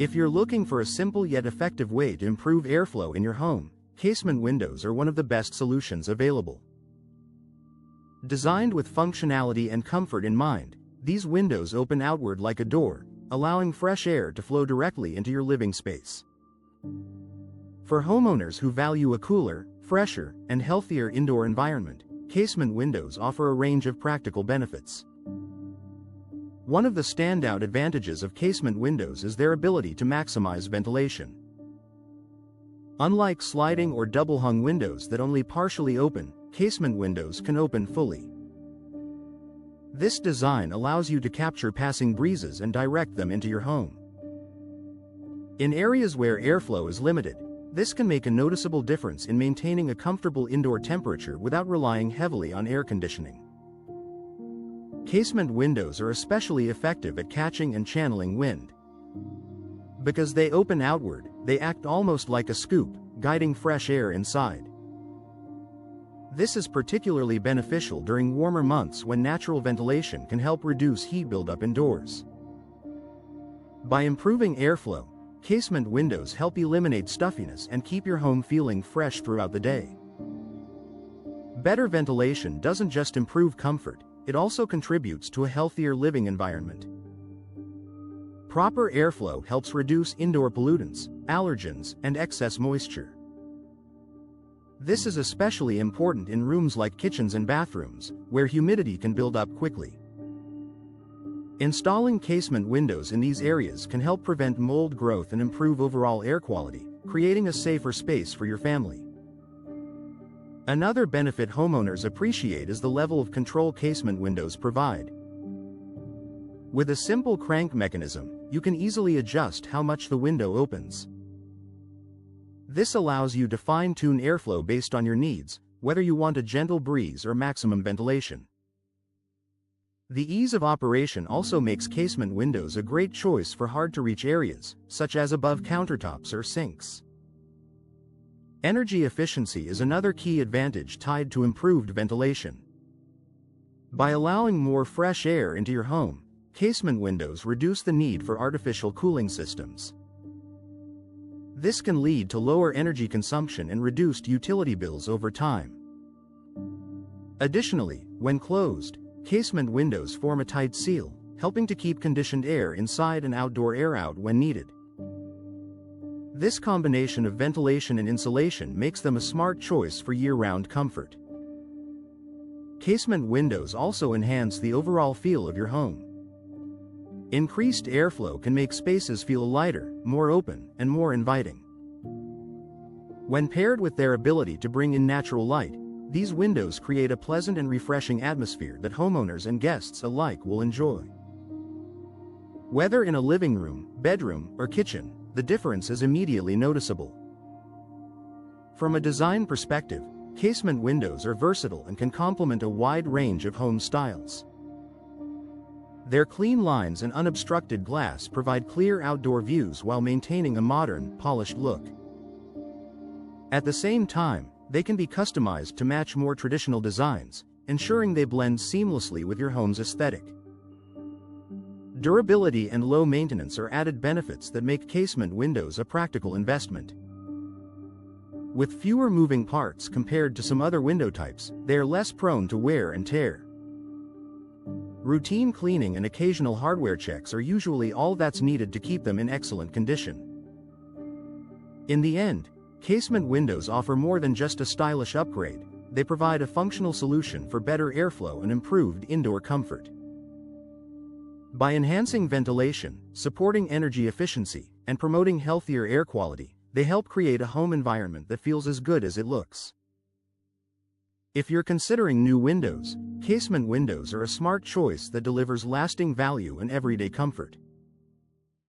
If you're looking for a simple yet effective way to improve airflow in your home, casement windows are one of the best solutions available. Designed with functionality and comfort in mind, these windows open outward like a door, allowing fresh air to flow directly into your living space. For homeowners who value a cooler, fresher, and healthier indoor environment, casement windows offer a range of practical benefits. One of the standout advantages of casement windows is their ability to maximize ventilation. Unlike sliding or double-hung windows that only partially open, casement windows can open fully. This design allows you to capture passing breezes and direct them into your home. In areas where airflow is limited, this can make a noticeable difference in maintaining a comfortable indoor temperature without relying heavily on air conditioning. Casement windows are especially effective at catching and channeling wind. Because they open outward, they act almost like a scoop, guiding fresh air inside. This is particularly beneficial during warmer months when natural ventilation can help reduce heat buildup indoors. By improving airflow, casement windows help eliminate stuffiness and keep your home feeling fresh throughout the day. Better ventilation doesn't just improve comfort, it also contributes to a healthier living environment. Proper airflow helps reduce indoor pollutants, allergens, and excess moisture. This is especially important in rooms like kitchens and bathrooms, where humidity can build up quickly. Installing casement windows in these areas can help prevent mold growth and improve overall air quality, creating a safer space for your family. Another benefit homeowners appreciate is the level of control casement windows provide. With a simple crank mechanism, you can easily adjust how much the window opens. This allows you to fine-tune airflow based on your needs, whether you want a gentle breeze or maximum ventilation. The ease of operation also makes casement windows a great choice for hard-to-reach areas, such as above countertops or sinks. Energy efficiency is another key advantage tied to improved ventilation. By allowing more fresh air into your home, casement windows reduce the need for artificial cooling systems. This can lead to lower energy consumption and reduced utility bills over time. Additionally, when closed, casement windows form a tight seal, helping to keep conditioned air inside and outdoor air out when needed. This combination of ventilation and insulation makes them a smart choice for year-round comfort. Casement windows also enhance the overall feel of your home. Increased airflow can make spaces feel lighter, more open, and more inviting. When paired with their ability to bring in natural light, these windows create a pleasant and refreshing atmosphere that homeowners and guests alike will enjoy. Whether in a living room, bedroom, or kitchen, the difference is immediately noticeable. From a design perspective, casement windows are versatile and can complement a wide range of home styles. Their clean lines and unobstructed glass provide clear outdoor views while maintaining a modern, polished look. At the same time, they can be customized to match more traditional designs, ensuring they blend seamlessly with your home's aesthetic. Durability and low maintenance are added benefits that make casement windows a practical investment. With fewer moving parts compared to some other window types, they are less prone to wear and tear. Routine cleaning and occasional hardware checks are usually all that's needed to keep them in excellent condition. In the end, casement windows offer more than just a stylish upgrade, they provide a functional solution for better airflow and improved indoor comfort. By enhancing ventilation, supporting energy efficiency, and promoting healthier air quality, they help create a home environment that feels as good as it looks. If you're considering new windows, casement windows are a smart choice that delivers lasting value and everyday comfort.